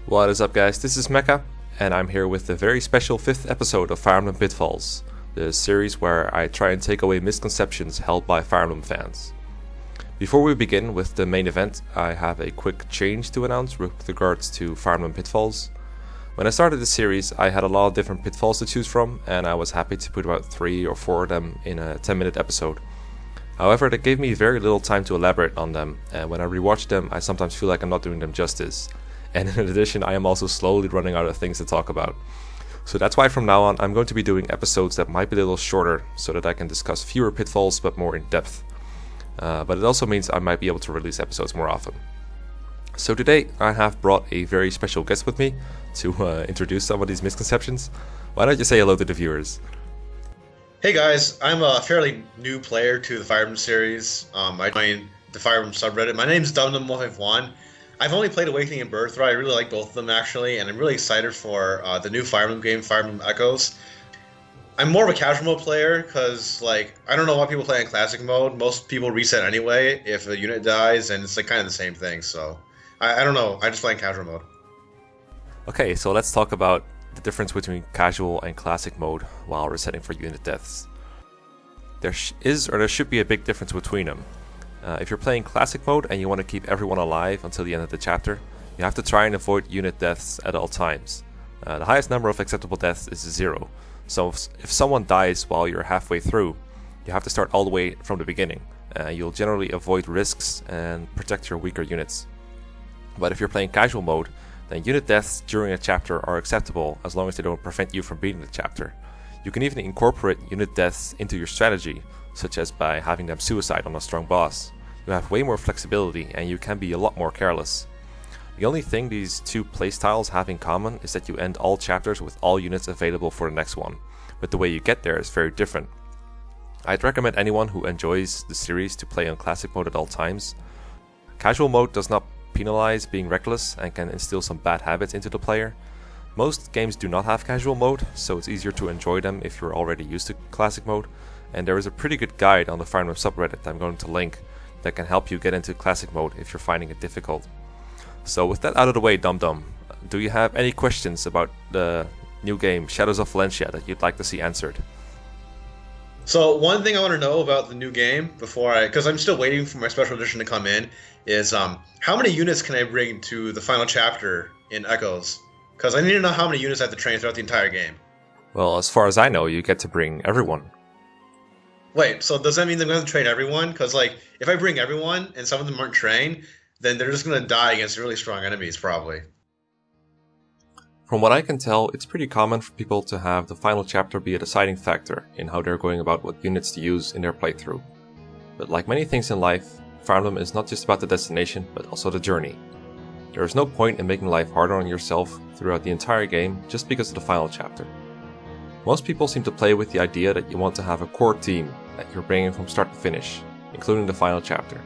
What is up, guys? This is Mekkah, and I'm here with the very special 5th episode of Fire Emblem Pitfalls, the series where I try and take away misconceptions held by Fire Emblem fans. Before we begin with the main event, I have a quick change to announce with regards to Fire Emblem Pitfalls. When I started the series, I had a lot of different pitfalls to choose from, and I was happy to put about 3 or 4 of them in a 10-minute episode. However, that gave me very little time to elaborate on them, and when I rewatch them, I sometimes feel like I'm not doing them justice. And in addition, I am also slowly running out of things to talk about. So that's why from now on, I'm going to be doing episodes that might be a little shorter, so that I can discuss fewer pitfalls but more in depth. But it also means I might be able to release episodes more often. So today, I have brought a very special guest with me to introduce some of these misconceptions. Why don't you say hello to the viewers? Hey guys, I'm a fairly new player to the Fire Emblem series. I joined the Fire Emblem subreddit. My name's DumDum151. I've only played Awakening and Birthright. I really like both of them actually, and I'm really excited for the new Fire Emblem game, Fire Emblem Echoes. I'm more of a casual mode player because, I don't know why people play in classic mode. Most people reset anyway if a unit dies, and it's kind of the same thing. So I don't know. I just play in casual mode. Okay, so let's talk about the difference between casual and classic mode while resetting for unit deaths. There should be a big difference between them. If you're playing classic mode and you want to keep everyone alive until the end of the chapter, you have to try and avoid unit deaths at all times. The highest number of acceptable deaths is 0, so if someone dies while you're halfway through, you have to start all the way from the beginning. You'll generally avoid risks and protect your weaker units. But if you're playing casual mode, then unit deaths during a chapter are acceptable as long as they don't prevent you from beating the chapter. You can even incorporate unit deaths into your strategy, such as by having them suicide on a strong boss. You have way more flexibility and you can be a lot more careless. The only thing these two playstyles have in common is that you end all chapters with all units available for the next one, but the way you get there is very different. I'd recommend anyone who enjoys the series to play on classic mode at all times. Casual mode does not penalize being reckless and can instill some bad habits into the player. Most games do not have casual mode, so it's easier to enjoy them if you're already used to classic mode, and there is a pretty good guide on the Fire Emblem subreddit I'm going to link that can help you get into classic mode if you're finding it difficult. So with that out of the way, DumDum, do you have any questions about the new game Shadows of Valencia that you'd like to see answered? So one thing I want to know about the new game because I'm still waiting for my special edition to come in, is how many units can I bring to the final chapter in Echoes? Because I need to know how many units I have to train throughout the entire game. Well, as far as I know, you get to bring everyone. Wait, so does that mean I'm going to train everyone? Because if I bring everyone and some of them aren't trained, then they're just going to die against really strong enemies, probably. From what I can tell, it's pretty common for people to have the final chapter be a deciding factor in how they're going about what units to use in their playthrough. But like many things in life, Fire Emblem is not just about the destination, but also the journey. There is no point in making life harder on yourself throughout the entire game just because of the final chapter. Most people seem to play with the idea that you want to have a core team that you're bringing from start to finish, including the final chapter.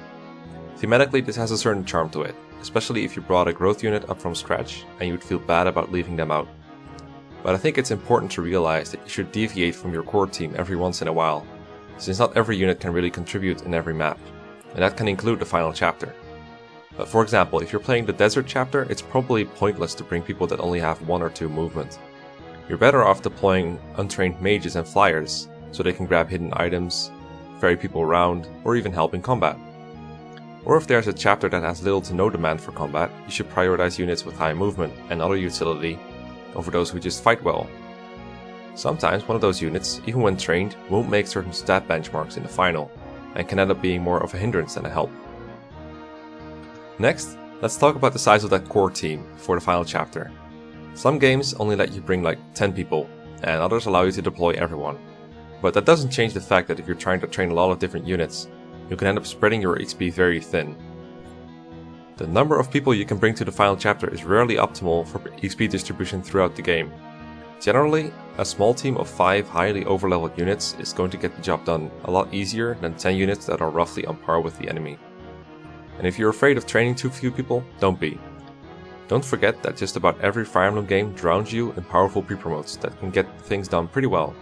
Thematically, this has a certain charm to it, especially if you brought a growth unit up from scratch and you would feel bad about leaving them out. But I think it's important to realize that you should deviate from your core team every once in a while, since not every unit can really contribute in every map, and that can include the final chapter. But for example, if you're playing the desert chapter, it's probably pointless to bring people that only have 1 or 2 movement. You're better off deploying untrained mages and flyers, so they can grab hidden items, ferry people around, or even help in combat. Or if there's a chapter that has little to no demand for combat, you should prioritize units with high movement and other utility over those who just fight well. Sometimes one of those units, even when trained, won't make certain stat benchmarks in the final, and can end up being more of a hindrance than a help. Next, let's talk about the size of that core team for the final chapter. Some games only let you bring 10 people, and others allow you to deploy everyone. But that doesn't change the fact that if you're trying to train a lot of different units, you can end up spreading your XP very thin. The number of people you can bring to the final chapter is rarely optimal for XP distribution throughout the game. Generally, a small team of 5 highly overleveled units is going to get the job done a lot easier than 10 units that are roughly on par with the enemy. And if you're afraid of training too few people, don't be. Don't forget that just about every Fire Emblem game drowns you in powerful pre-promotes that can get things done pretty well.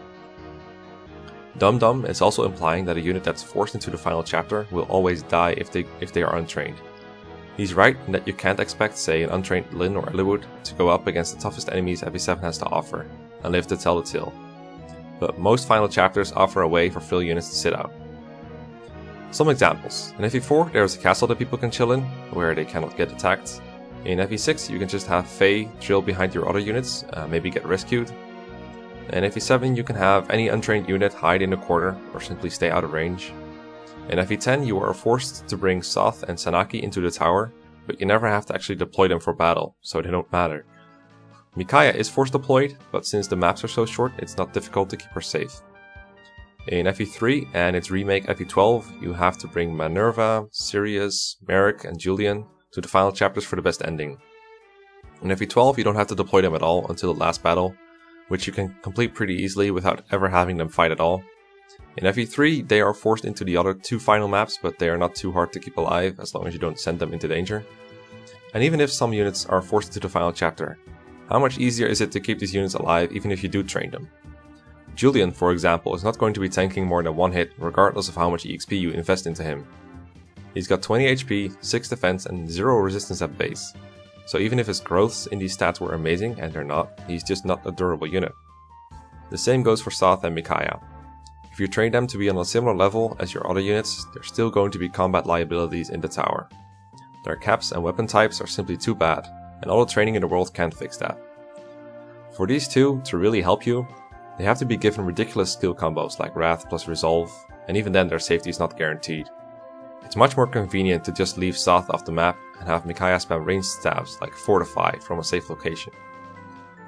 DumDum is also implying that a unit that's forced into the final chapter will always die if they are untrained. He's right in that you can't expect, say, an untrained Lin or Eliwood to go up against the toughest enemies FE7 has to offer, and live to tell the tale. But most final chapters offer a way for frill units to sit out. Some examples. In FE4 there is a castle that people can chill in, where they cannot get attacked. In FE6 you can just have Fae drill behind your other units, maybe get rescued. In FE7 you can have any untrained unit hide in a corner or simply stay out of range. In FE10 you are forced to bring Soth and Sonagi into the tower, but you never have to actually deploy them for battle, so they don't matter. Mekkah is force deployed, but since the maps are so short it's not difficult to keep her safe. In FE3 and its remake FE12 you have to bring Minerva, Sirius, Merrick and Julian to the final chapters for the best ending. In FE12 you don't have to deploy them at all until the last battle, which you can complete pretty easily without ever having them fight at all. In FE3 they are forced into the other two final maps, but they are not too hard to keep alive as long as you don't send them into danger. And even if some units are forced into the final chapter, how much easier is it to keep these units alive even if you do train them? Julian, for example, is not going to be tanking more than one hit regardless of how much EXP you invest into him. He's got 20 HP, 6 defense and 0 resistance at base. So even if his growths in these stats were amazing, and they're not, he's just not a durable unit. The same goes for Soth and Mekkah. If you train them to be on a similar level as your other units, they're still going to be combat liabilities in the tower. Their caps and weapon types are simply too bad, and all the training in the world can't fix that. For these two to really help you, they have to be given ridiculous skill combos like Wrath plus Resolve, and even then their safety is not guaranteed. It's much more convenient to just leave Soth off the map and have Mekkah spam ranged stabs like Fortify from a safe location.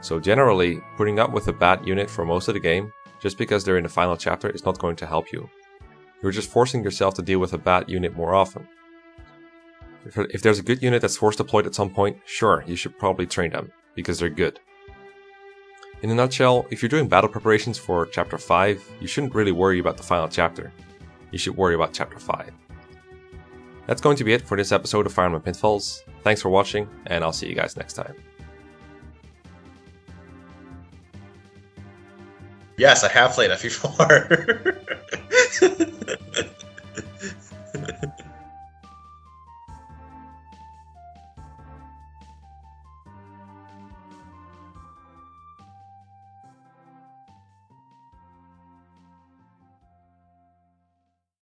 So generally, putting up with a bad unit for most of the game, just because they're in the final chapter, is not going to help you. You're just forcing yourself to deal with a bad unit more often. If there's a good unit that's force deployed at some point, sure, you should probably train them, because they're good. In a nutshell, if you're doing battle preparations for Chapter 5, you shouldn't really worry about the final chapter. You should worry about Chapter 5. That's going to be it for this episode of Fire Emblem Pitfalls. Thanks for watching, and I'll see you guys next time. Yes, I have played FE4.